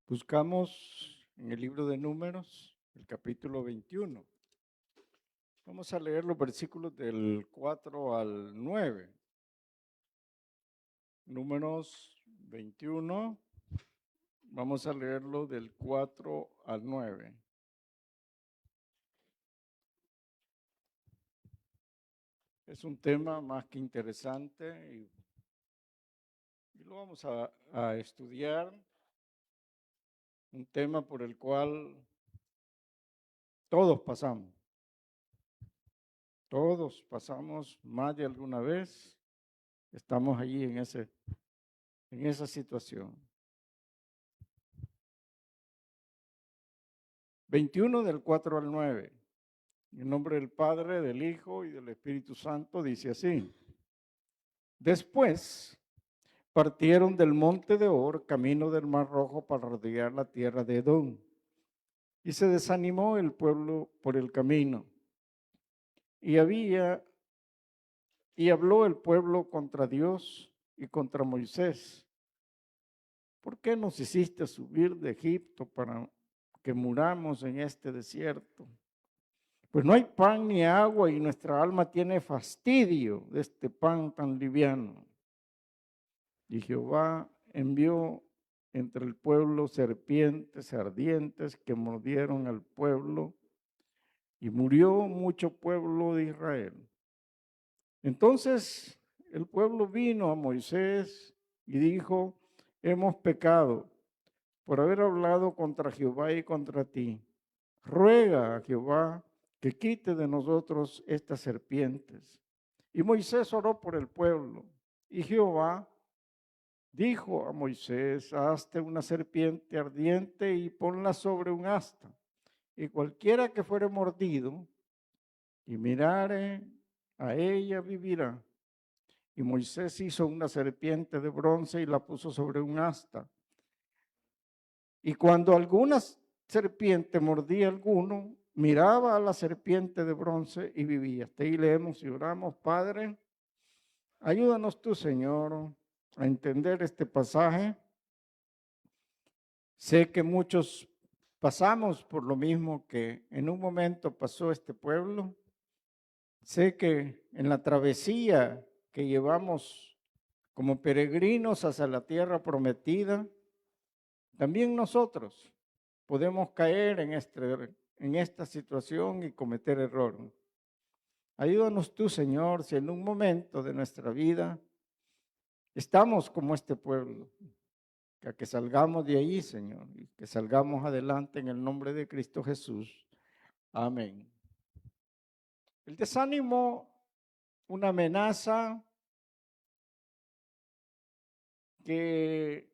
Buscamos en el libro de Números, el capítulo 21. Vamos a leer los versículos del 4 al 9. Números 21, vamos a leerlo del 4 al 9. Es un tema más que interesante y lo vamos a estudiar. Un tema por el cual todos pasamos. Todos pasamos más de alguna vez. Estamos allí en esa situación. 21 del 4 al 9. En nombre del Padre, del Hijo y del Espíritu Santo dice así. Después partieron del monte de Or, camino del Mar Rojo, para rodear la tierra de Edom. Y se desanimó el pueblo por el camino. Y habló el pueblo contra Dios y contra Moisés. ¿Por qué nos hiciste subir de Egipto para que muramos en este desierto? Pues no hay pan ni agua y nuestra alma tiene fastidio de este pan tan liviano. Y Jehová envió entre el pueblo serpientes ardientes que mordieron al pueblo y murió mucho pueblo de Israel. Entonces el pueblo vino a Moisés y dijo, hemos pecado por haber hablado contra Jehová y contra ti. Ruega a Jehová que quite de nosotros estas serpientes. Y Moisés oró por el pueblo. Y Jehová dijo a Moisés, hazte una serpiente ardiente y ponla sobre un asta. Y cualquiera que fuere mordido y mirare a ella vivirá. Y Moisés hizo una serpiente de bronce y la puso sobre un asta. Y cuando alguna serpiente mordía a alguno, miraba a la serpiente de bronce y vivía. Hasta ahí leemos y oramos. Padre, ayúdanos tú, Señor, a entender este pasaje. Sé que muchos pasamos por lo mismo que en un momento pasó este pueblo. Sé que en la travesía que llevamos como peregrinos hacia la tierra prometida, también nosotros podemos caer en esta situación y cometer error. Ayúdanos tú, Señor, si en un momento de nuestra vida estamos como este pueblo, que salgamos de ahí, Señor, y que salgamos adelante en el nombre de Cristo Jesús. Amén. El desánimo, una amenaza que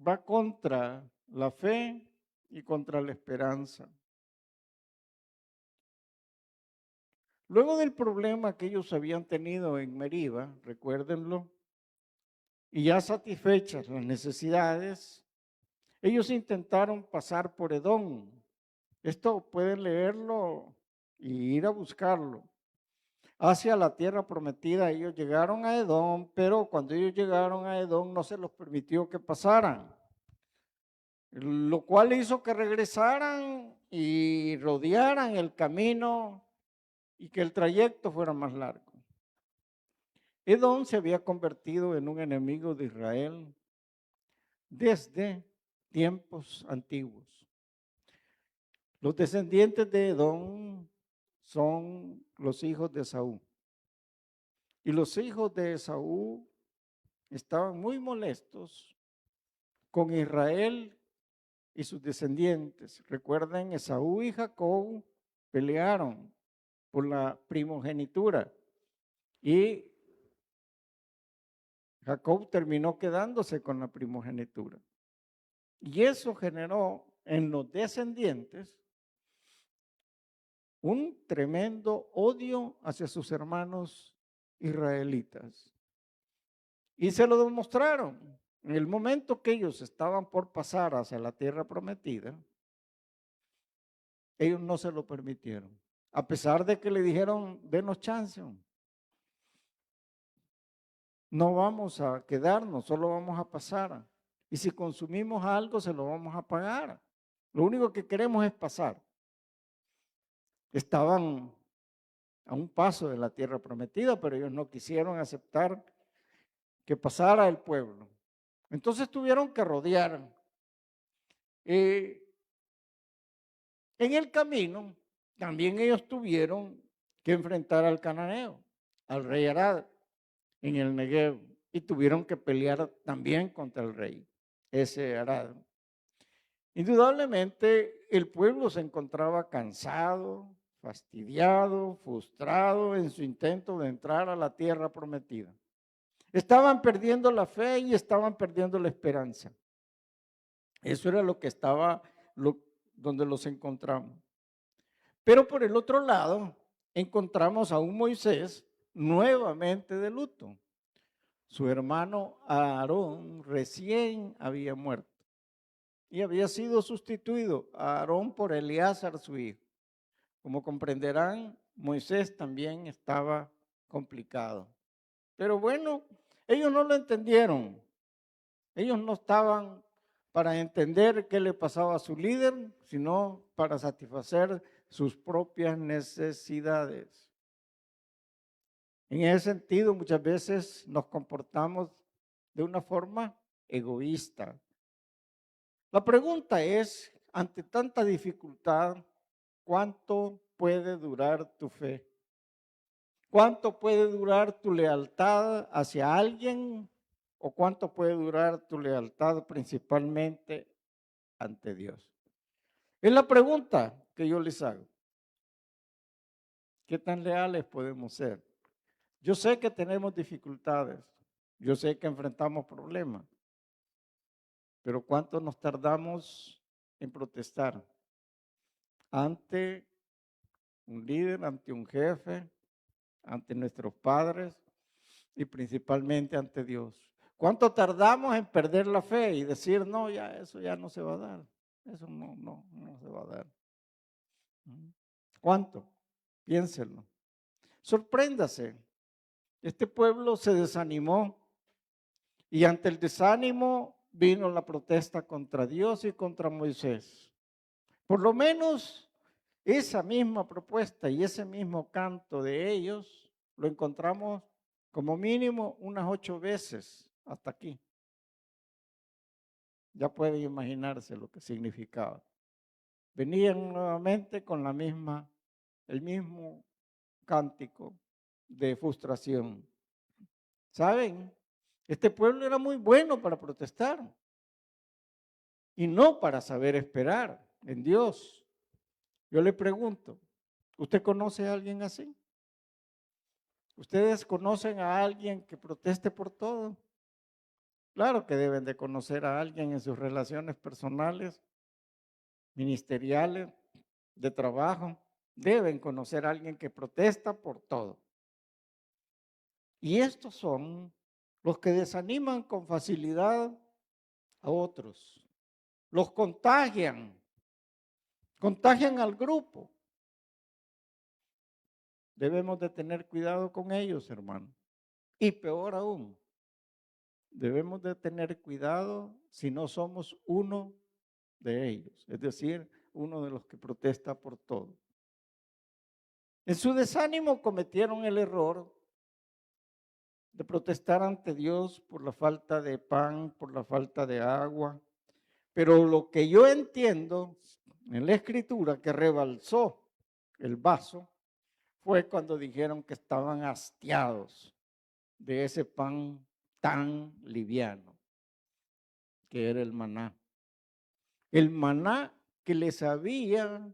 va contra la fe y contra la esperanza. Luego del problema que ellos habían tenido en Meriba, recuérdenlo, y ya satisfechas las necesidades, ellos intentaron pasar por Edom. Esto pueden leerlo y ir a buscarlo. Hacia la tierra prometida, ellos llegaron a Edom, pero cuando ellos llegaron a Edom no se los permitió que pasaran, lo cual hizo que regresaran y rodearan el camino y que el trayecto fuera más largo. Edom se había convertido en un enemigo de Israel desde tiempos antiguos. Los descendientes de Edom son los hijos de Esaú. Y los hijos de Esaú estaban muy molestos con Israel y sus descendientes. Recuerden, Esaú y Jacob pelearon por la primogenitura y Jacob terminó quedándose con la primogenitura. Y eso generó en los descendientes un tremendo odio hacia sus hermanos israelitas. Y se lo demostraron. En el momento que ellos estaban por pasar hacia la tierra prometida, ellos no se lo permitieron. A pesar de que le dijeron, denos chance, no vamos a quedarnos, solo vamos a pasar. Y si consumimos algo, se lo vamos a pagar. Lo único que queremos es pasar. Estaban a un paso de la tierra prometida, pero ellos no quisieron aceptar que pasara el pueblo. Entonces tuvieron que rodear. En el camino, también ellos tuvieron que enfrentar al cananeo, al rey Arad, en el Negev, y tuvieron que pelear también contra el rey, ese Arad. Indudablemente, el pueblo se encontraba cansado, fastidiado, frustrado en su intento de entrar a la tierra prometida. Estaban perdiendo la fe y estaban perdiendo la esperanza. Eso era lo que estaba, donde los encontramos. Pero por el otro lado, encontramos a un Moisés nuevamente de luto. Su hermano Aarón recién había muerto y había sido sustituido a Aarón por Eleazar, su hijo. Como comprenderán, Moisés también estaba complicado. Pero bueno, ellos no lo entendieron. Ellos no estaban para entender qué le pasaba a su líder, sino para satisfacer sus propias necesidades. En ese sentido, muchas veces nos comportamos de una forma egoísta. La pregunta es, ante tanta dificultad, ¿cuánto puede durar tu fe? ¿Cuánto puede durar tu lealtad hacia alguien o cuánto puede durar tu lealtad principalmente ante Dios? Es la pregunta que yo les hago. ¿Qué tan leales podemos ser? Yo sé que tenemos dificultades, yo sé que enfrentamos problemas, pero ¿cuánto nos tardamos en protestar ante un líder, ante un jefe, ante nuestros padres y principalmente ante Dios? ¿Cuánto tardamos en perder la fe y decir, no, ya eso ya no se va a dar? Eso no se va a dar. ¿Cuánto? Piénsenlo. Sorpréndase. Este pueblo se desanimó y ante el desánimo vino la protesta contra Dios y contra Moisés. Por lo menos esa misma propuesta y ese mismo canto de ellos lo encontramos como mínimo unas 8 veces hasta aquí. Ya pueden imaginarse lo que significaba. Venían nuevamente con el mismo cántico de frustración. ¿Saben? Este pueblo era muy bueno para protestar y no para saber esperar en Dios. Yo le pregunto, ¿usted conoce a alguien así? ¿Ustedes conocen a alguien que proteste por todo? Claro que deben de conocer a alguien en sus relaciones personales, ministeriales, de trabajo. Deben conocer a alguien que protesta por todo. Y estos son los que desaniman con facilidad a otros. Los contagian al grupo. Debemos de tener cuidado con ellos, hermano. Y peor aún, debemos de tener cuidado si no somos uno de ellos, es decir, uno de los que protesta por todo. En su desánimo cometieron el error de protestar ante Dios por la falta de pan, por la falta de agua. Pero lo que yo entiendo en la escritura que rebalsó el vaso fue cuando dijeron que estaban hastiados de ese pan tan liviano que era el maná. El maná que les había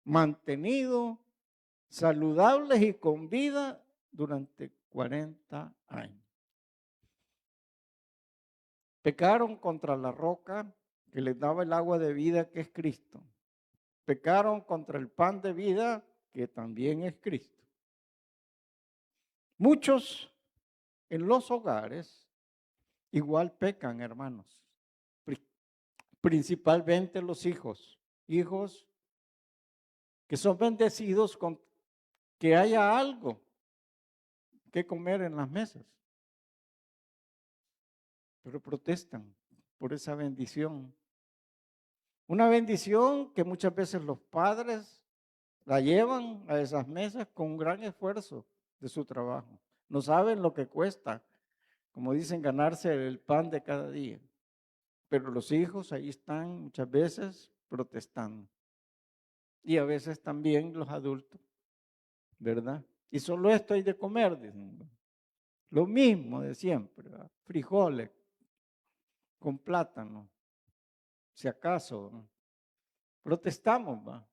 mantenido saludables y con vida durante 40 años. Pecaron contra la roca que les daba el agua de vida, que es Cristo. Pecaron contra el pan de vida, que también es Cristo. Muchos en los hogares igual pecan, hermanos. Principalmente los hijos. Hijos que son bendecidos con que haya algo que comer en las mesas, pero protestan por esa bendición. Una bendición que muchas veces los padres la llevan a esas mesas con un gran esfuerzo de su trabajo. No saben lo que cuesta, como dicen, ganarse el pan de cada día. Pero los hijos ahí están muchas veces protestando. Y a veces también los adultos, ¿verdad? Y solo esto hay de comer, dicen. Lo mismo de siempre, ¿verdad? Frijoles con plátano, si acaso, ¿no? Protestamos, ¿va?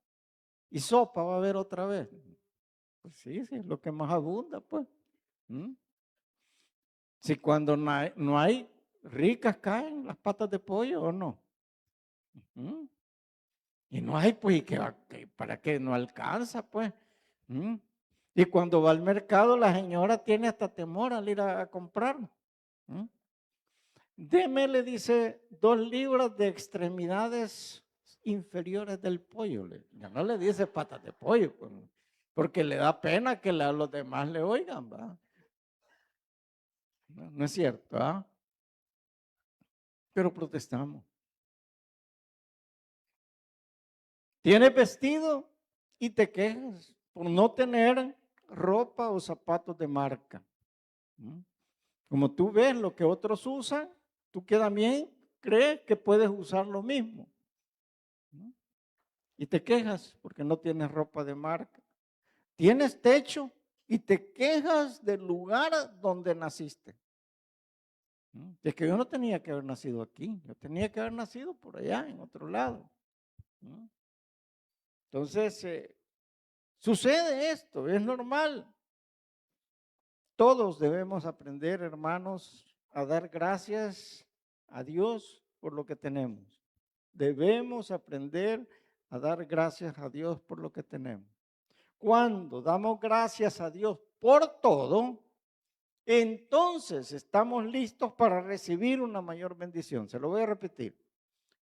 Y sopa va a haber otra vez. Pues sí, sí, es lo que más abunda, pues. ¿Mm? Si cuando no hay ricas caen las patas de pollo o no. ¿Mm? Y no hay, pues, ¿para qué? No alcanza, pues. ¿Mm? Y cuando va al mercado, la señora tiene hasta temor al ir a comprar. ¿Mm? Deme, le dice, 2 libras de extremidades inferiores del pollo. Ya no le dice patas de pollo, pues, porque le da pena que los demás le oigan, ¿va? No es cierto, ¿ah? Pero protestamos. Tienes vestido y te quejas por no tener ropa o zapatos de marca. ¿Mm? Como tú ves lo que otros usan, tú que también crees que puedes usar lo mismo. ¿Mm? Y te quejas porque no tienes ropa de marca. Tienes techo y te quejas del lugar donde naciste. ¿Mm? Es que yo no tenía que haber nacido aquí, yo tenía que haber nacido por allá, en otro lado. ¿Mm? Entonces, sucede esto, es normal. Todos debemos aprender, hermanos, a dar gracias a Dios por lo que tenemos. Debemos aprender a dar gracias a Dios por lo que tenemos. Cuando damos gracias a Dios por todo, entonces estamos listos para recibir una mayor bendición. Se lo voy a repetir.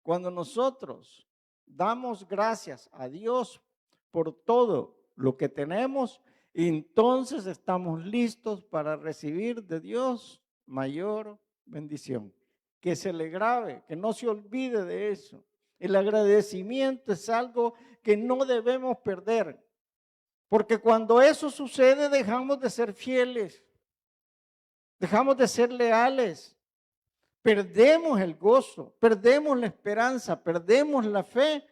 Cuando nosotros damos gracias a Dios por todo lo que tenemos, entonces estamos listos para recibir de Dios mayor bendición. Que se le grabe, que no se olvide de eso. El agradecimiento es algo que no debemos perder, porque cuando eso sucede dejamos de ser fieles, dejamos de ser leales. Perdemos el gozo, perdemos la esperanza, perdemos la fe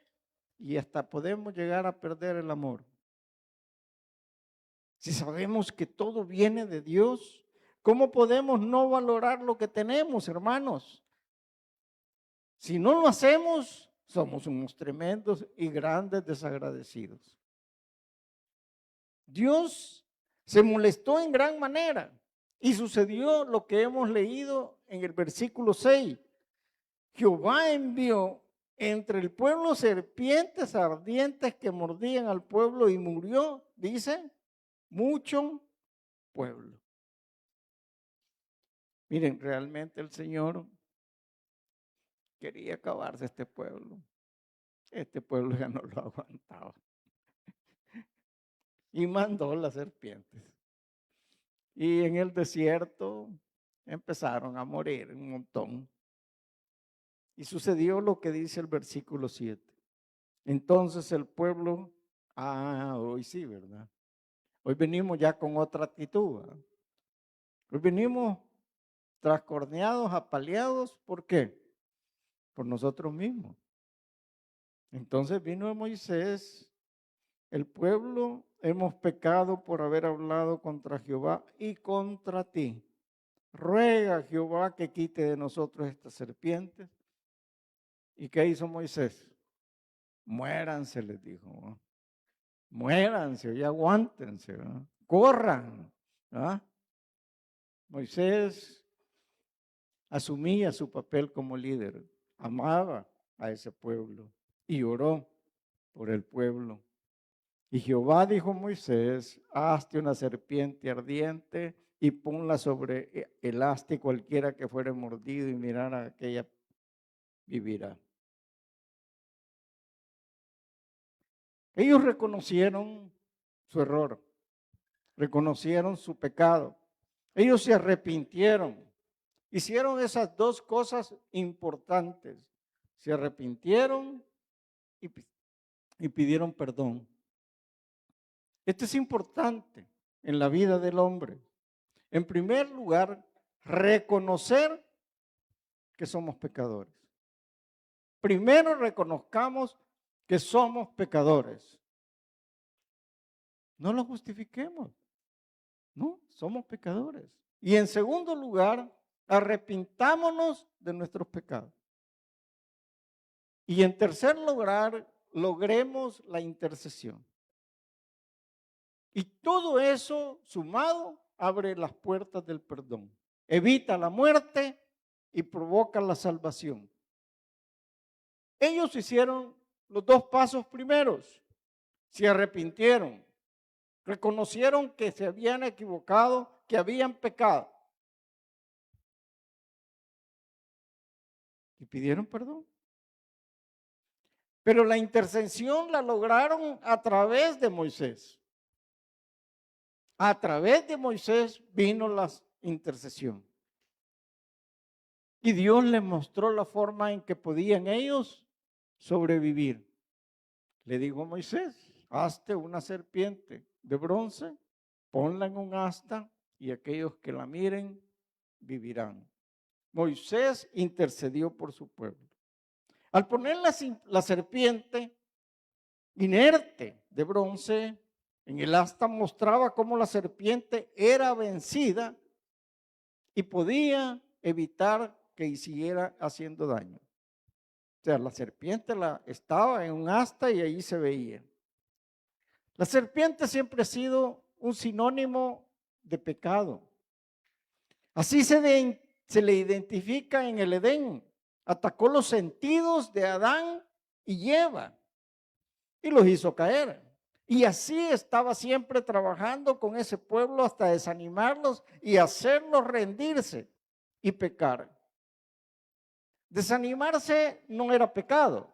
y hasta podemos llegar a perder el amor. Si sabemos que todo viene de Dios, ¿cómo podemos no valorar lo que tenemos, hermanos? Si no lo hacemos, somos unos tremendos y grandes desagradecidos. Dios se molestó en gran manera y sucedió lo que hemos leído en el versículo 6. Jehová envió entre el pueblo serpientes ardientes que mordían al pueblo y murió, dice, mucho pueblo. Miren, realmente el Señor quería acabarse este pueblo. Este pueblo ya no lo aguantaba. Y mandó las serpientes. Y en el desierto empezaron a morir un montón. Y sucedió lo que dice el versículo 7. Entonces el pueblo, hoy sí, ¿verdad? Hoy venimos ya con otra actitud, ¿verdad? Hoy venimos trascorneados, apaleados, ¿por qué? Por nosotros mismos. Entonces vino Moisés, el pueblo, hemos pecado por haber hablado contra Jehová y contra ti. Ruega a Jehová que quite de nosotros estas serpientes. ¿Y qué hizo Moisés? Muéranse, les dijo. ¿No? Muéranse y aguántense, ¿no? Corran. ¿No? Moisés asumía su papel como líder, amaba a ese pueblo y oró por el pueblo. Y Jehová dijo a Moisés, hazte una serpiente ardiente y ponla sobre el haste, cualquiera que fuere mordido y mirara a aquella vivirá. Ellos reconocieron su error, reconocieron su pecado. Ellos se arrepintieron. Hicieron esas dos cosas importantes. Se arrepintieron y, y pidieron perdón. Esto es importante en la vida del hombre. En primer lugar, reconocer que somos pecadores. Primero reconozcamos que somos pecadores. No lo justifiquemos. No, somos pecadores. Y en segundo lugar, arrepintámonos de nuestros pecados. Y en tercer lugar, logremos la intercesión. Y todo eso sumado abre las puertas del perdón. Evita la muerte y provoca la salvación. Ellos hicieron los dos pasos primeros. Se arrepintieron. Reconocieron que se habían equivocado, que habían pecado. Y pidieron perdón. Pero la intercesión la lograron a través de Moisés. A través de Moisés vino la intercesión. Y Dios les mostró la forma en que podían ellos sobrevivir. Le dijo a Moisés, hazte una serpiente de bronce, ponla en un asta y aquellos que la miren vivirán. Moisés intercedió por su pueblo. Al poner la serpiente inerte de bronce en el asta, mostraba cómo la serpiente era vencida y podía evitar que siguiera haciendo daño. O sea, la serpiente estaba en un asta y ahí se veía. La serpiente siempre ha sido un sinónimo de pecado. Así se le identifica en el Edén. Atacó los sentidos de Adán y Eva y los hizo caer. Y así estaba siempre trabajando con ese pueblo hasta desanimarlos y hacerlos rendirse y pecar. Desanimarse no era pecado.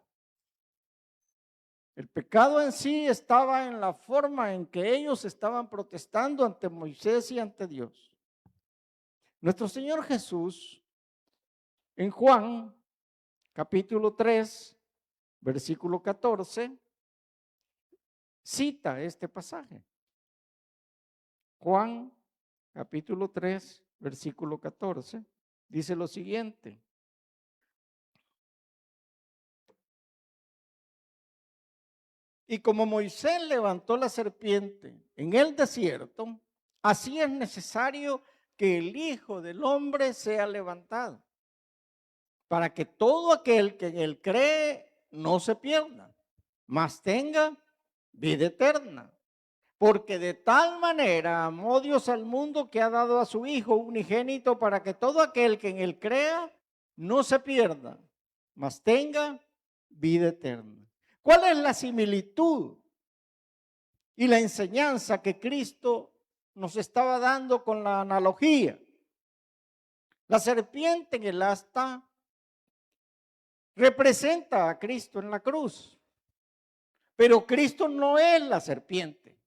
El pecado en sí estaba en la forma en que ellos estaban protestando ante Moisés y ante Dios. Nuestro Señor Jesús, en Juan, capítulo 3, versículo 14, cita este pasaje. Juan, capítulo 3, versículo 14, dice lo siguiente. Y como Moisés levantó la serpiente en el desierto, así es necesario que el Hijo del Hombre sea levantado, para que todo aquel que en él cree no se pierda, mas tenga vida eterna. Porque de tal manera amó Dios al mundo que ha dado a su Hijo unigénito para que todo aquel que en él crea no se pierda, mas tenga vida eterna. ¿Cuál es la similitud y la enseñanza que Cristo nos estaba dando con la analogía? La serpiente en el asta representa a Cristo en la cruz, pero Cristo no es la serpiente,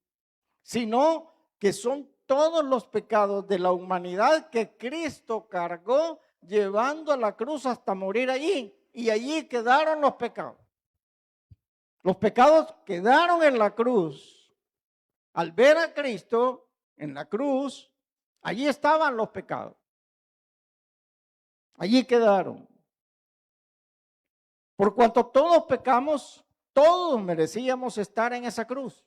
sino que son todos los pecados de la humanidad que Cristo cargó llevando a la cruz hasta morir allí, y allí quedaron los pecados. Los pecados quedaron en la cruz. Al ver a Cristo en la cruz, allí estaban los pecados. Allí quedaron. Por cuanto todos pecamos, todos merecíamos estar en esa cruz.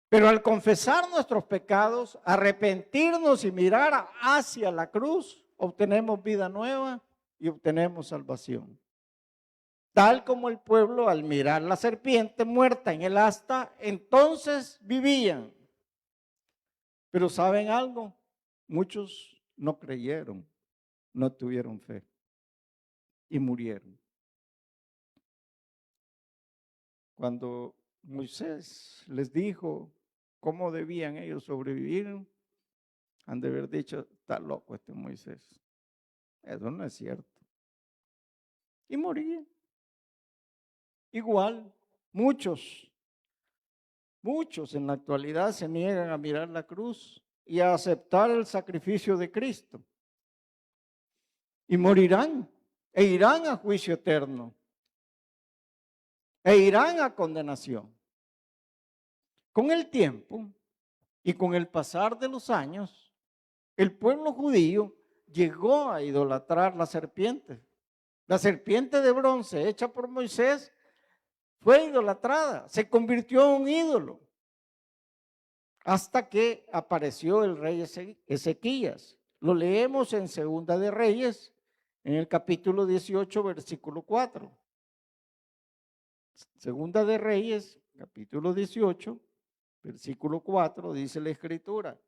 Pero al confesar nuestros pecados, arrepentirnos y mirar hacia la cruz, obtenemos vida nueva y obtenemos salvación. Tal como el pueblo al mirar la serpiente muerta en el asta, entonces vivían. Pero ¿saben algo? Muchos no creyeron, no tuvieron fe y murieron. Cuando Moisés les dijo cómo debían ellos sobrevivir, han de haber dicho, está loco este Moisés. Eso no es cierto. Y morían. Igual, muchos Muchos en la actualidad se niegan a mirar la cruz y a aceptar el sacrificio de Cristo. Y morirán e irán a juicio eterno e irán a condenación. Con el tiempo y con el pasar de los años, el pueblo judío llegó a idolatrar la serpiente. La serpiente de bronce hecha por Moisés fue idolatrada, se convirtió en un ídolo, hasta que apareció el rey Ezequías. Lo leemos en Segunda de Reyes, en el capítulo 18, versículo 4. Segunda de Reyes, capítulo 18, versículo 4, dice la Escritura.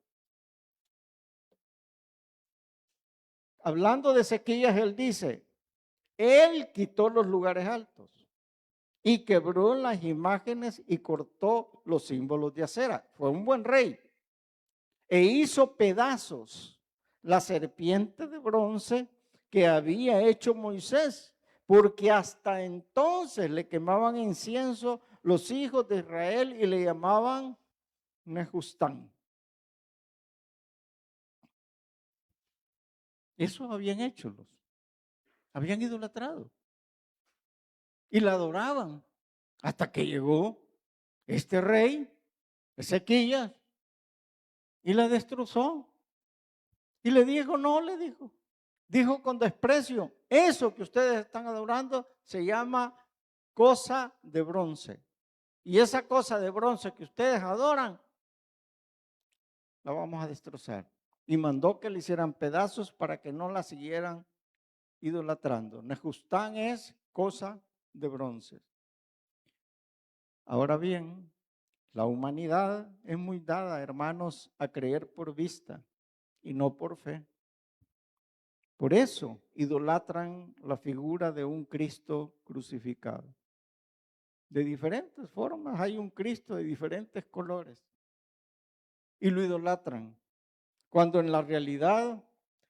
Hablando de Ezequías, él dice, él quitó los lugares altos y quebró las imágenes y cortó los símbolos de acera. Fue un buen rey. E hizo pedazos la serpiente de bronce que había hecho Moisés, porque hasta entonces le quemaban incienso los hijos de Israel y le llamaban Nehustán. Eso habían hecho habían idolatrado y la adoraban hasta que llegó este rey, Ezequías, y la destrozó. Y le dijo, no, le dijo con desprecio, eso que ustedes están adorando se llama cosa de bronce. Y esa cosa de bronce que ustedes adoran, la vamos a destrozar. Y mandó que le hicieran pedazos para que no la siguieran idolatrando. Nehustán es cosa de bronce. Ahora bien, la humanidad es muy dada, hermanos, a creer por vista y no por fe. Por eso idolatran la figura de un Cristo crucificado. De diferentes formas, hay un Cristo de diferentes colores. Y lo idolatran, cuando en la realidad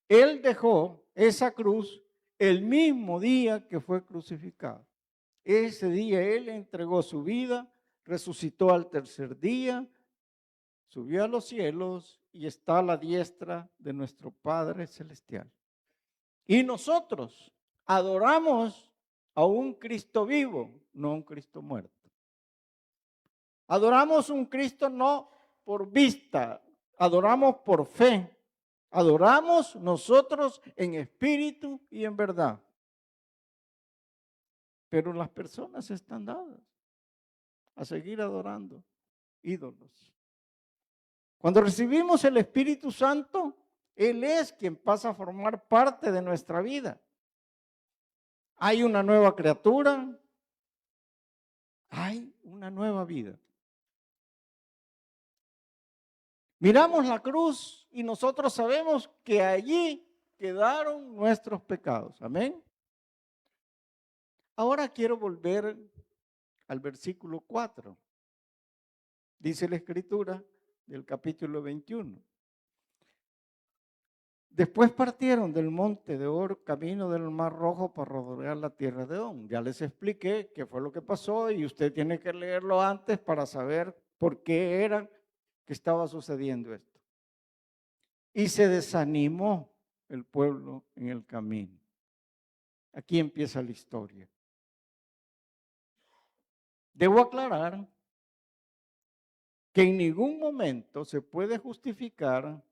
Él dejó esa cruz el mismo día que fue crucificado. Ese día Él entregó su vida, resucitó al tercer día, subió a los cielos y está a la diestra de nuestro Padre Celestial. Y nosotros adoramos a un Cristo vivo, no a un Cristo muerto. Adoramos un Cristo no por vista, adoramos por fe. Adoramos nosotros en espíritu y en verdad. Pero las personas están dadas a seguir adorando ídolos. Cuando recibimos el Espíritu Santo, Él es quien pasa a formar parte de nuestra vida. Hay una nueva criatura, hay una nueva vida. Miramos la cruz y nosotros sabemos que allí quedaron nuestros pecados. Amén. Ahora quiero volver al versículo 4. Dice la Escritura del capítulo 21. Después partieron del monte de Or, camino del Mar Rojo, para rodear la tierra de Edom. Ya les expliqué qué fue lo que pasó y usted tiene que leerlo antes para saber por qué era que estaba sucediendo esto. Y se desanimó el pueblo en el camino. Aquí empieza la historia. Debo aclarar que en ningún momento se puede justificar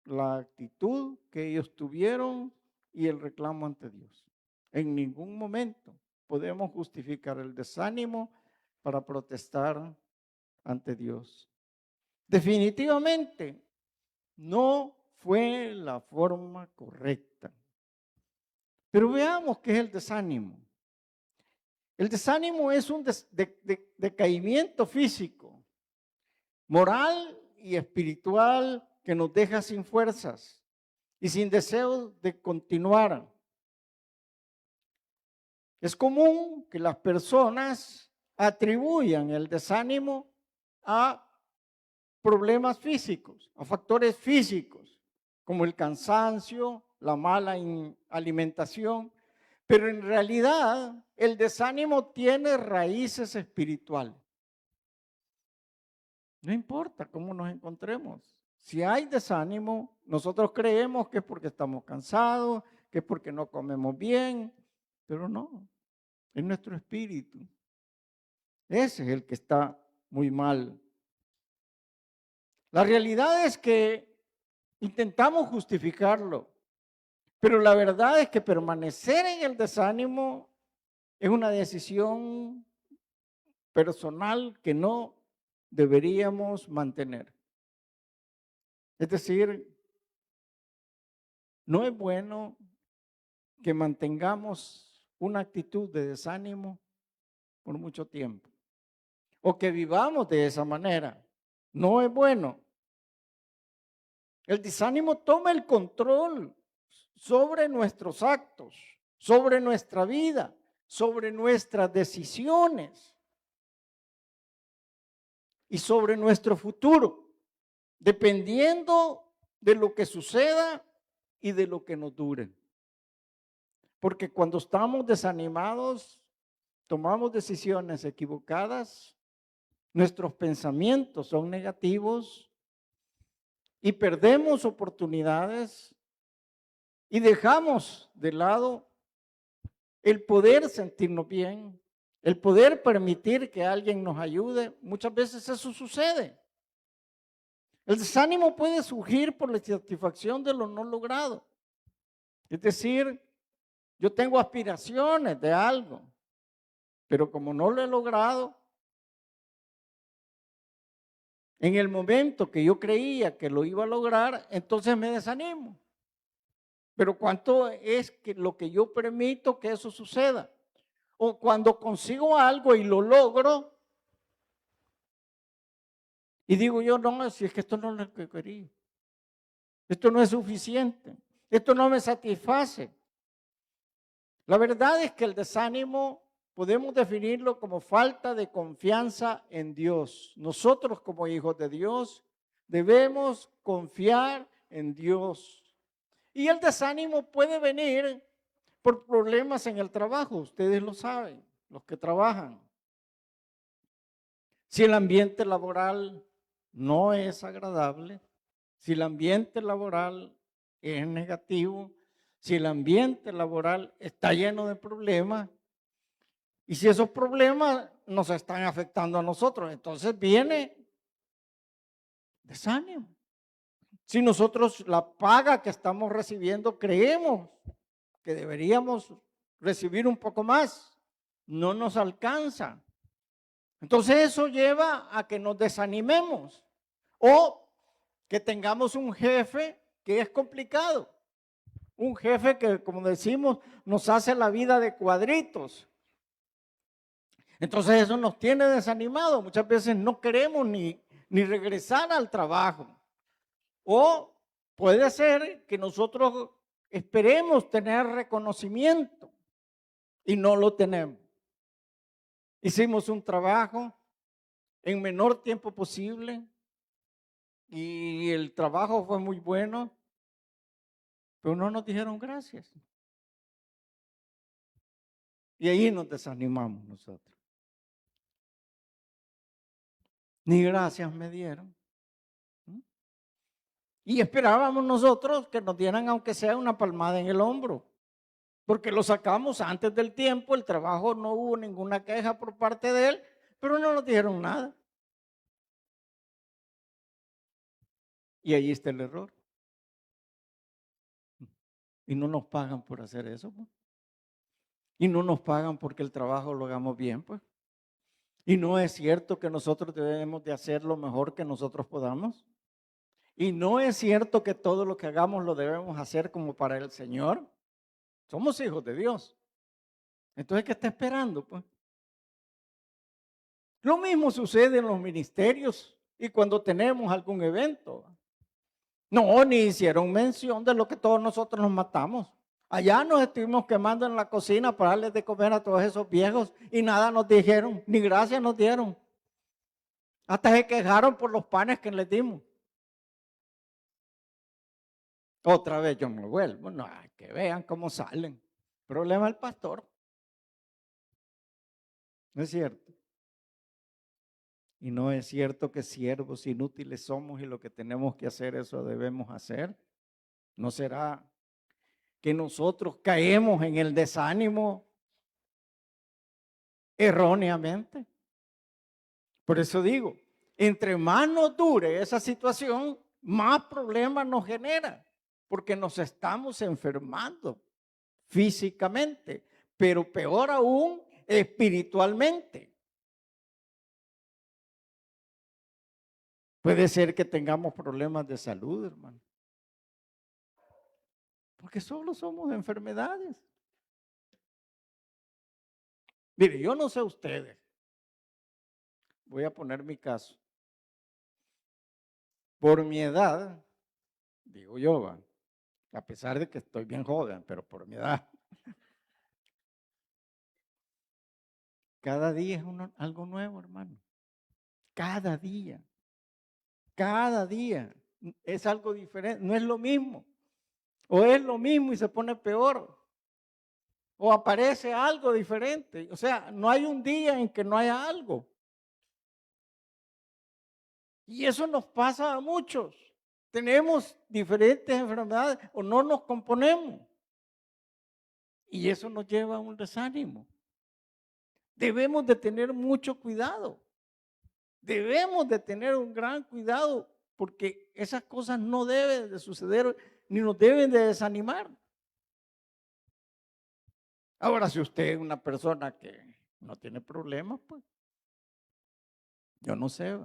la actitud que ellos tuvieron y el reclamo ante Dios. En ningún momento podemos justificar el desánimo para protestar ante Dios. Definitivamente no fue la forma correcta. Pero veamos qué es el desánimo. El desánimo es un decaimiento físico, moral y espiritual que nos deja sin fuerzas y sin deseo de continuar. Es común que las personas atribuyan el desánimo a problemas físicos, a factores físicos, como el cansancio, la mala alimentación, pero en realidad el desánimo tiene raíces espirituales. No importa cómo nos encontremos. Si hay desánimo, nosotros creemos que es porque estamos cansados, que es porque no comemos bien, pero no, es nuestro espíritu. Ese es el que está muy mal. La realidad es que intentamos justificarlo, pero la verdad es que permanecer en el desánimo es una decisión personal que no deberíamos mantener. Es decir, no es bueno que mantengamos una actitud de desánimo por mucho tiempo o que vivamos de esa manera. No es bueno. El desánimo toma el control sobre nuestros actos, sobre nuestra vida, sobre nuestras decisiones y sobre nuestro futuro, dependiendo de lo que suceda y de lo que nos dure. Porque cuando estamos desanimados, tomamos decisiones equivocadas, nuestros pensamientos son negativos y perdemos oportunidades y dejamos de lado el poder sentirnos bien, el poder permitir que alguien nos ayude. Muchas veces eso sucede. El desánimo puede surgir por la insatisfacción de lo no logrado. Es decir, yo tengo aspiraciones de algo, pero como no lo he logrado, en el momento que yo creía que lo iba a lograr, entonces me desanimo. Pero ¿cuánto es que lo que yo permito que eso suceda? O cuando consigo algo y lo logro, y digo yo, no, si es que esto no es lo que quería. Esto no es suficiente. Esto no me satisface. La verdad es que el desánimo podemos definirlo como falta de confianza en Dios. Nosotros como hijos de Dios debemos confiar en Dios. Y el desánimo puede venir por problemas en el trabajo. Ustedes lo saben, los que trabajan. Si el ambiente laboral no es agradable, si el ambiente laboral es negativo, si el ambiente laboral está lleno de problemas y si esos problemas nos están afectando a nosotros, entonces viene desánimo. Si nosotros la paga que estamos recibiendo creemos que deberíamos recibir un poco más, no nos alcanza. Entonces eso lleva a que nos desanimemos o que tengamos un jefe que es complicado. Un jefe que, como decimos, nos hace la vida de cuadritos. Entonces eso nos tiene desanimados. Muchas veces no queremos ni regresar al trabajo. O puede ser que nosotros esperemos tener reconocimiento y no lo tenemos. Hicimos un trabajo en menor tiempo posible y el trabajo fue muy bueno, pero no nos dijeron gracias. Y ahí nos desanimamos nosotros. Ni gracias me dieron. Y esperábamos nosotros que nos dieran aunque sea una palmada en el hombro, porque lo sacamos antes del tiempo, el trabajo no hubo ninguna queja por parte de él, pero no nos dijeron nada. Y ahí está el error. Y no nos pagan por hacer eso, pues. Y no nos pagan porque el trabajo lo hagamos bien, pues. Y no es cierto que nosotros debemos de hacer lo mejor que nosotros podamos. Y no es cierto que todo lo que hagamos lo debemos hacer como para el Señor. Somos hijos de Dios. Entonces, ¿qué está esperando, pues? Lo mismo sucede en los ministerios y cuando tenemos algún evento. No, ni hicieron mención de lo que todos nosotros nos matamos. Allá nos estuvimos quemando en la cocina para darles de comer a todos esos viejos y nada nos dijeron, ni gracias nos dieron. Hasta se quejaron por los panes que les dimos. Otra vez yo me vuelvo, no, que vean cómo salen. Problema del pastor. ¿No es cierto? Y no es cierto que siervos inútiles somos y lo que tenemos que hacer, eso debemos hacer. ¿No será que nosotros caemos en el desánimo erróneamente? Por eso digo, entre más nos dure esa situación, más problemas nos genera, porque nos estamos enfermando físicamente, pero peor aún espiritualmente. Puede ser que tengamos problemas de salud, hermano, porque solo somos enfermedades. Mire, yo no sé ustedes, voy a poner mi caso. Por mi edad, digo yo, ¿va? A pesar de que estoy bien joven, pero por mi edad, cada día es algo nuevo, hermano. Cada día es algo diferente, no es lo mismo. O es lo mismo y se pone peor. O aparece algo diferente. O sea, no hay un día en que no haya algo. Y eso nos pasa a muchos. Tenemos diferentes enfermedades o no nos componemos. Y eso nos lleva a un desánimo. Debemos de tener mucho cuidado. Debemos de tener un gran cuidado porque esas cosas no deben de suceder ni nos deben de desanimar. Ahora, si usted es una persona que no tiene problemas, pues yo no sé.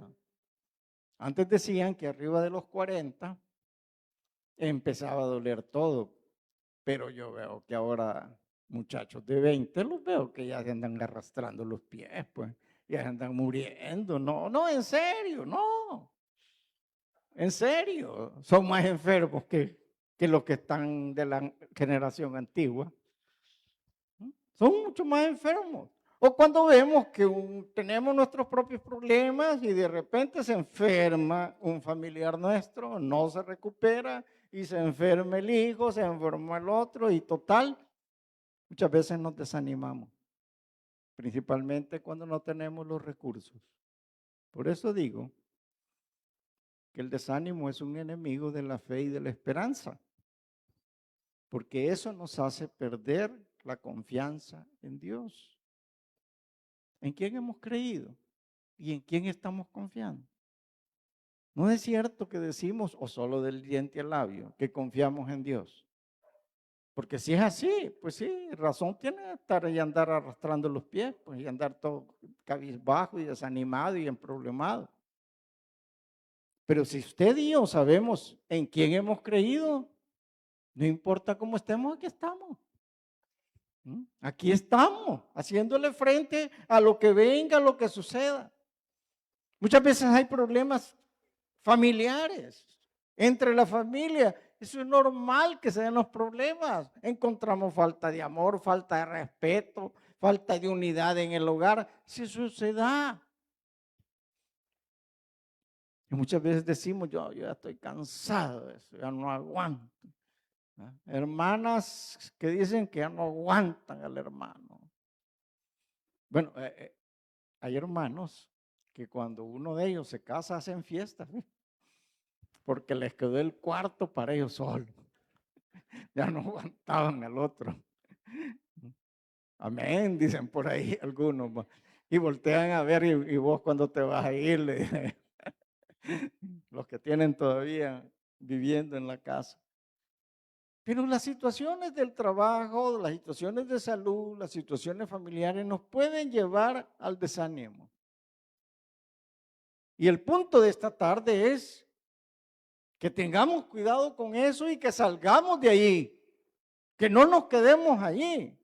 Antes decían que arriba de los 40 empezaba a doler todo, pero yo veo que ahora muchachos de 20 los veo que ya se andan arrastrando los pies, pues, ya se andan muriendo. No, no, en serio, no. En serio, son más enfermos que los que están de la generación antigua. Son mucho más enfermos. O cuando vemos que tenemos nuestros propios problemas y de repente se enferma un familiar nuestro, no se recupera y se enferma el hijo, se enferma el otro y total, muchas veces nos desanimamos, principalmente cuando no tenemos los recursos. Por eso digo que el desánimo es un enemigo de la fe y de la esperanza, porque eso nos hace perder la confianza en Dios. ¿En quién hemos creído? ¿Y en quién estamos confiando? No es cierto que decimos, o solo del diente al labio, que confiamos en Dios. Porque si es así, pues sí, razón tiene estar y andar arrastrando los pies, pues y andar todo cabizbajo y desanimado y emproblemado. Pero si usted y yo sabemos en quién hemos creído, no importa cómo estemos, aquí estamos. Aquí estamos, haciéndole frente a lo que venga, a lo que suceda. Muchas veces hay problemas familiares, entre la familia. Eso es normal que se den los problemas. Encontramos falta de amor, falta de respeto, falta de unidad en el hogar. Si eso se da. Y muchas veces decimos, yo ya estoy cansado de eso, ya no aguanto. Hermanas que dicen que ya no aguantan al hermano. Bueno, hay hermanos que cuando uno de ellos se casa hacen fiestas, porque les quedó el cuarto para ellos solos. Ya no aguantaban al otro. Amén, dicen por ahí algunos. Y voltean a ver y vos cuando te vas a ir, los que tienen todavía viviendo en la casa. Pero las situaciones del trabajo, las situaciones de salud, las situaciones familiares nos pueden llevar al desánimo. Y el punto de esta tarde es que tengamos cuidado con eso y que salgamos de allí, que no nos quedemos allí.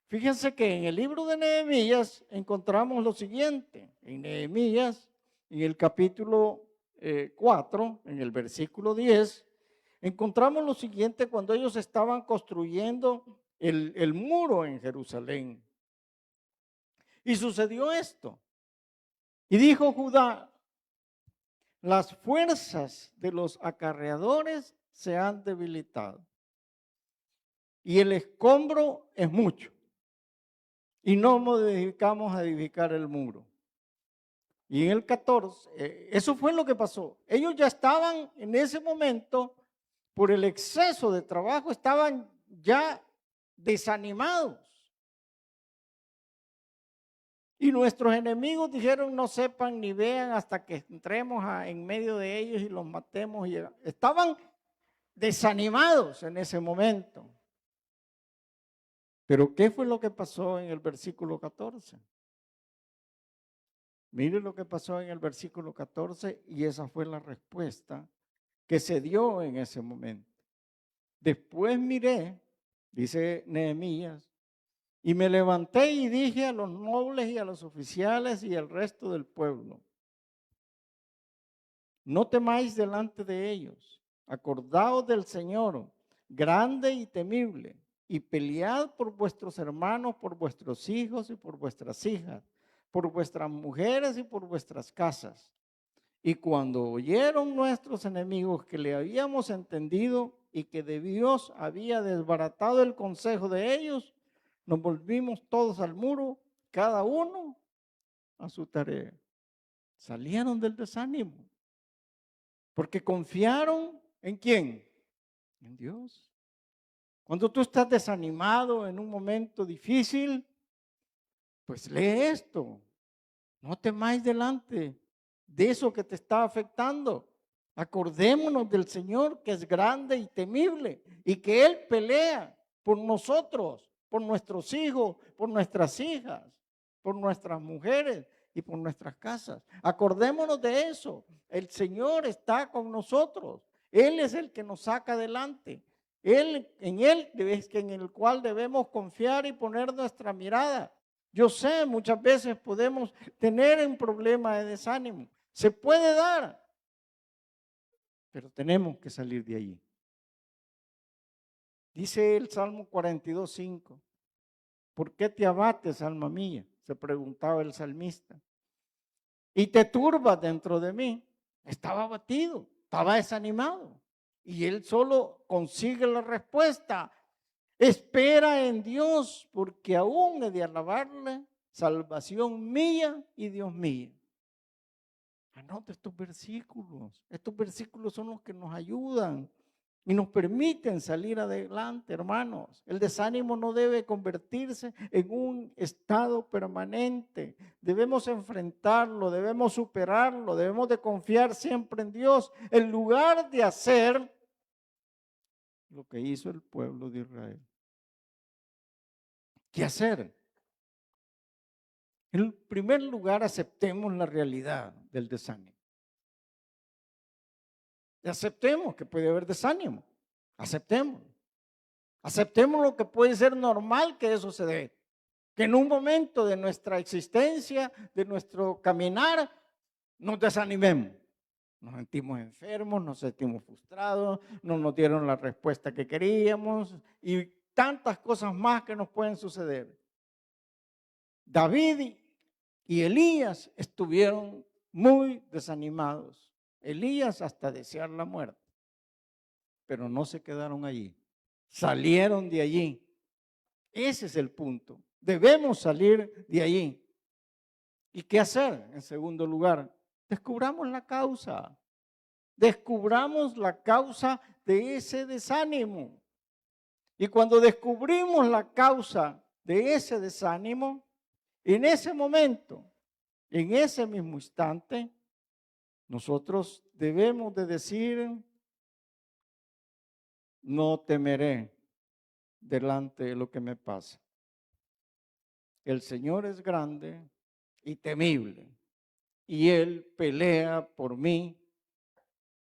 Fíjense que en el libro de Nehemías encontramos lo siguiente. En Nehemías, en el capítulo 4, en el versículo 10, encontramos lo siguiente cuando ellos estaban construyendo el muro en Jerusalén. Y sucedió esto. Y dijo Judá, las fuerzas de los acarreadores se han debilitado y el escombro es mucho. Y no modificamos a edificar el muro. Y en el 14, eso fue lo que pasó. Ellos ya estaban en ese momento, por el exceso de trabajo, estaban ya desanimados. Y nuestros enemigos dijeron, no sepan ni vean hasta que entremos en medio de ellos y los matemos. Y estaban desanimados en ese momento. Pero ¿qué fue lo que pasó en el versículo 14? Mire lo que pasó en el versículo 14 y esa fue la respuesta que se dio en ese momento. Después miré, dice Nehemías, y me levanté y dije a los nobles y a los oficiales y al resto del pueblo, no temáis delante de ellos, acordaos del Señor, grande y temible, y pelead por vuestros hermanos, por vuestros hijos y por vuestras hijas, por vuestras mujeres y por vuestras casas. Y cuando oyeron nuestros enemigos que le habíamos entendido y que de Dios había desbaratado el consejo de ellos, nos volvimos todos al muro, cada uno a su tarea. Salieron del desánimo, porque confiaron ¿en quién? En Dios. Cuando tú estás desanimado en un momento difícil, pues lee esto. No temáis delante de eso que te está afectando. Acordémonos del Señor que es grande y temible y que Él pelea por nosotros, por nuestros hijos, por nuestras hijas, por nuestras mujeres y por nuestras casas. Acordémonos de eso. El Señor está con nosotros. Él es el que nos saca adelante. En Él es en el cual debemos confiar y poner nuestra mirada. Yo sé, muchas veces podemos tener un problema de desánimo. Se puede dar, pero tenemos que salir de allí. Dice el Salmo 42:5. ¿Por qué te abates, alma mía? Se preguntaba el salmista. Y te turbas dentro de mí. Estaba abatido, estaba desanimado. Y él solo consigue la respuesta. Espera en Dios, porque aún he de alabarle, salvación mía y Dios mío. Anota estos versículos. Estos versículos son los que nos ayudan y nos permiten salir adelante, hermanos. El desánimo no debe convertirse en un estado permanente. Debemos enfrentarlo, debemos superarlo, debemos de confiar siempre en Dios en lugar de hacer lo que hizo el pueblo de Israel. ¿Qué hacer? En primer lugar, aceptemos la realidad del desánimo. Y aceptemos que puede haber desánimo. Aceptemos. Aceptemos lo que puede ser normal que eso se dé. Que en un momento de nuestra existencia, de nuestro caminar, nos desanimemos. Nos sentimos enfermos, nos sentimos frustrados, no nos dieron la respuesta que queríamos y tantas cosas más que nos pueden suceder. David y Elías estuvieron muy desanimados. Elías hasta desear la muerte, pero no se quedaron allí. Salieron de allí. Ese es el punto. Debemos salir de allí. ¿Y qué hacer? En segundo lugar, descubramos la causa. Descubramos la causa de ese desánimo. Y cuando descubrimos la causa de ese desánimo, en ese momento, en ese mismo instante, nosotros debemos de decir, no temeré delante de lo que me pasa. El Señor es grande y temible, y Él pelea por mí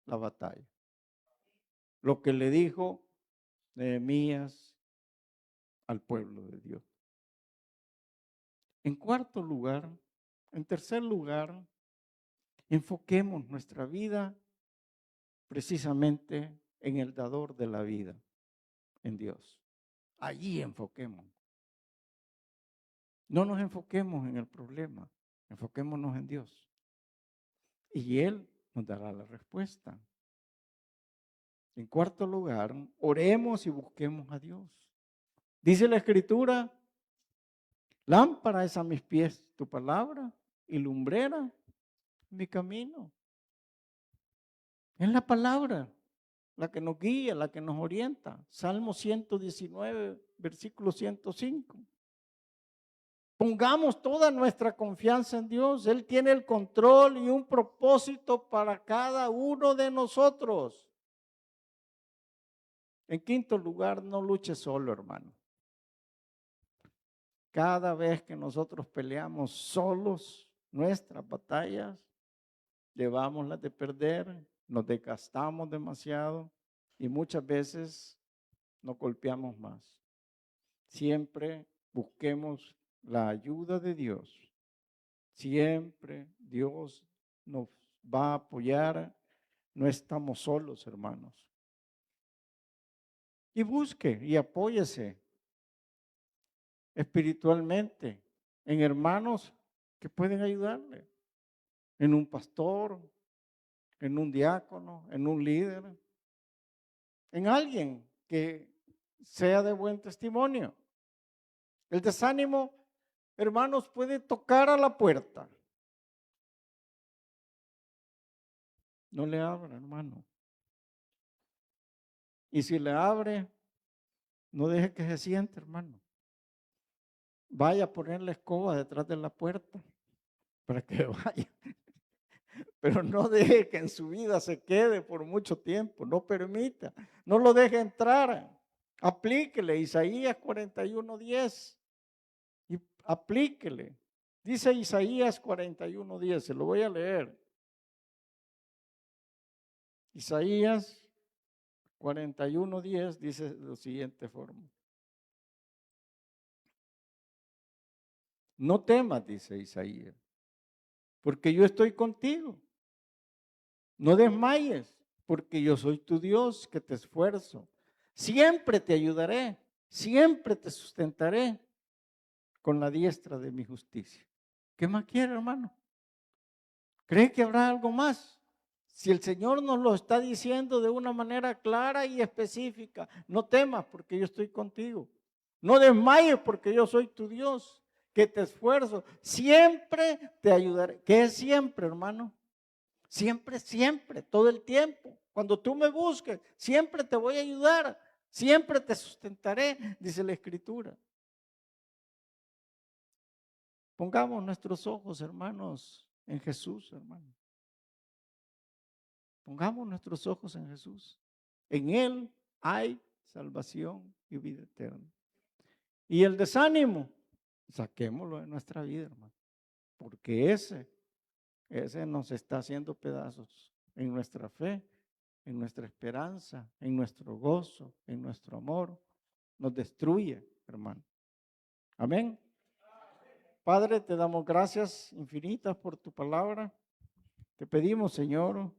la batalla. Lo que le dijo Nehemías al pueblo de Dios. En cuarto lugar, en tercer lugar, enfoquemos nuestra vida precisamente en el dador de la vida, en Dios. Allí enfoquemos. No nos enfoquemos en el problema, enfoquémonos en Dios. Y Él nos dará la respuesta. En cuarto lugar, oremos y busquemos a Dios. Dice la Escritura, lámpara es a mis pies tu palabra y lumbrera mi camino. Es la palabra la que nos guía, la que nos orienta. Salmo 119, versículo 105. Pongamos toda nuestra confianza en Dios. Él tiene el control y un propósito para cada uno de nosotros. En quinto lugar, no luche solo, hermano. Cada vez que nosotros peleamos solos nuestras batallas, llevamos las de perder, nos desgastamos demasiado y muchas veces nos golpeamos más. Siempre busquemos la ayuda de Dios. Siempre Dios nos va a apoyar. No estamos solos, hermanos. Y busque y apóyese espiritualmente en hermanos que pueden ayudarle, en un pastor, en un diácono, en un líder, en alguien que sea de buen testimonio. El desánimo, hermanos, puede tocar a la puerta. No le abra, hermano. Y si le abre, no deje que se siente, hermano. Vaya a poner la escoba detrás de la puerta para que vaya. Pero no deje que en su vida se quede por mucho tiempo. No permita. No lo deje entrar. Aplíquele Isaías 41:10. Y aplíquele. Dice Isaías 41:10. Se lo voy a leer. Isaías 41:10 dice de la siguiente forma. No temas, dice Isaías, porque yo estoy contigo. No desmayes, porque yo soy tu Dios que te esfuerzo. Siempre te ayudaré, siempre te sustentaré con la diestra de mi justicia. ¿Qué más quiere, hermano? ¿Cree que habrá algo más? Si el Señor nos lo está diciendo de una manera clara y específica, no temas porque yo estoy contigo. No desmayes porque yo soy tu Dios, que te esfuerzo. Siempre te ayudaré. ¿Qué es siempre, hermano? Siempre, siempre, todo el tiempo. Cuando tú me busques, siempre te voy a ayudar. Siempre te sustentaré, dice la Escritura. Pongamos nuestros ojos, hermanos, en Jesús, hermano. Pongamos nuestros ojos en Jesús. En Él hay salvación y vida eterna. Y el desánimo, saquémoslo de nuestra vida, hermano. Porque ese nos está haciendo pedazos en nuestra fe, en nuestra esperanza, en nuestro gozo, en nuestro amor. Nos destruye, hermano. Amén. Padre, te damos gracias infinitas por tu palabra. Te pedimos, Señor,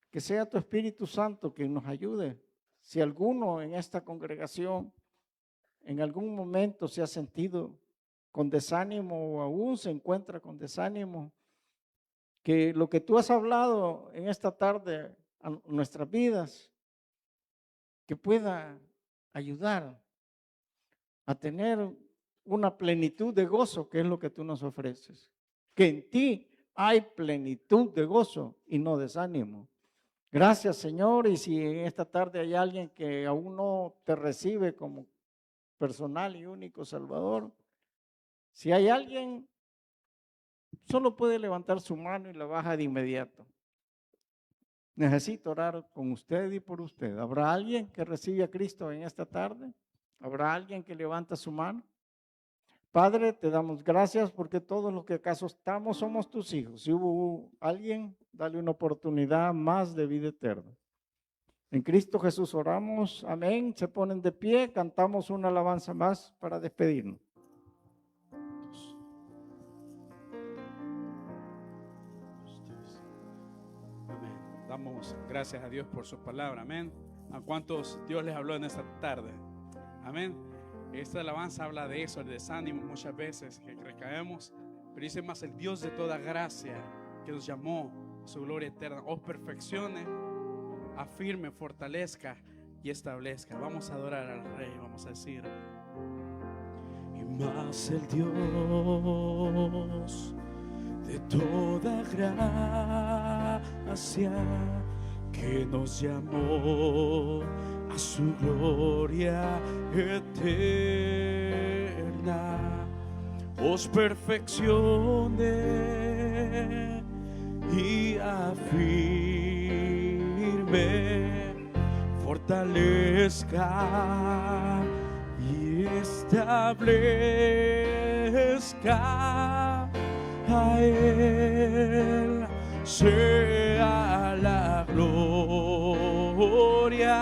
que sea tu Espíritu Santo quien nos ayude. Si alguno en esta congregación en algún momento se ha sentido con desánimo o aún se encuentra con desánimo, que lo que tú has hablado en esta tarde a nuestras vidas, que pueda ayudar a tener una plenitud de gozo, que es lo que tú nos ofreces. Que en ti hay plenitud de gozo y no desánimo. Gracias, Señor, y si en esta tarde hay alguien que aún no te recibe como personal y único Salvador, si hay alguien, solo puede levantar su mano y la baja de inmediato. Necesito orar con usted y por usted. ¿Habrá alguien que recibe a Cristo en esta tarde? ¿Habrá alguien que levanta su mano? Padre, te damos gracias porque todos los que acaso estamos somos tus hijos. Si hubo alguien, dale una oportunidad más de vida eterna. En Cristo Jesús oramos. Amén. Se ponen de pie, cantamos una alabanza más para despedirnos. Amén. Damos gracias a Dios por su palabra. Amén. ¿A cuántos Dios les habló en esta tarde? Amén. Esta alabanza habla de eso, el desánimo muchas veces, que recaemos. Pero dice más, el Dios de toda gracia que nos llamó a su gloria eterna, os perfeccione, afirme, fortalezca y establezca. Vamos a adorar al Rey, vamos a decir. Y más el Dios de toda gracia, que nos llamó a su gloria eterna. Os perfeccione y afirme, fortalezca y establezca. A Él sea la gloria,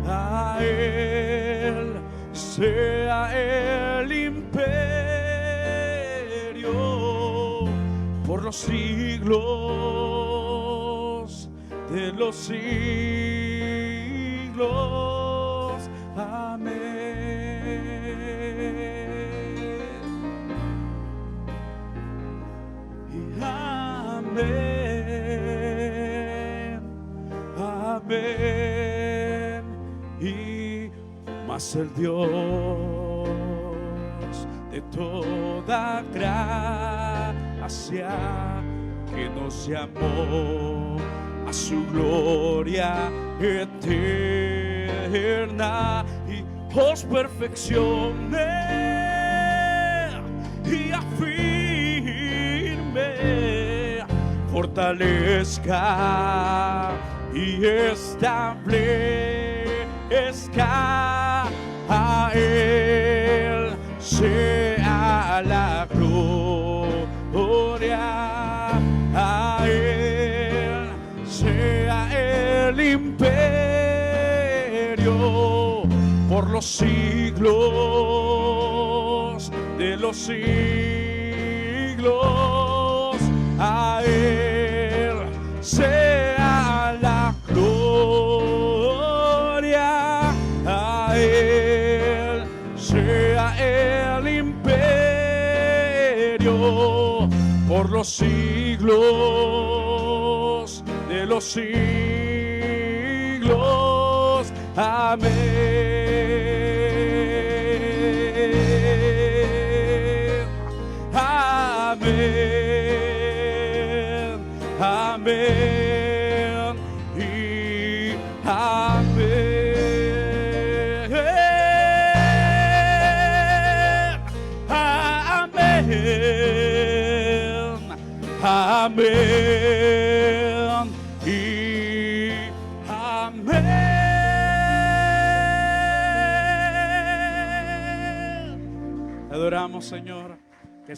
a Él sea el imperio por los siglos de los siglos. Amén. Amén, amén. Y más el Dios de toda gracia, que nos llamó a su gloria eterna, y os perfeccione y afirme, fortalezca y establezca. A Él sea la gloria, a Él sea el imperio por los siglos de los siglos. A Él sea la gloria, a Él sea el imperio por los siglos de los siglos. Amén, amén, amén y amén, amén, amén y amén. Adoramos, Señor, que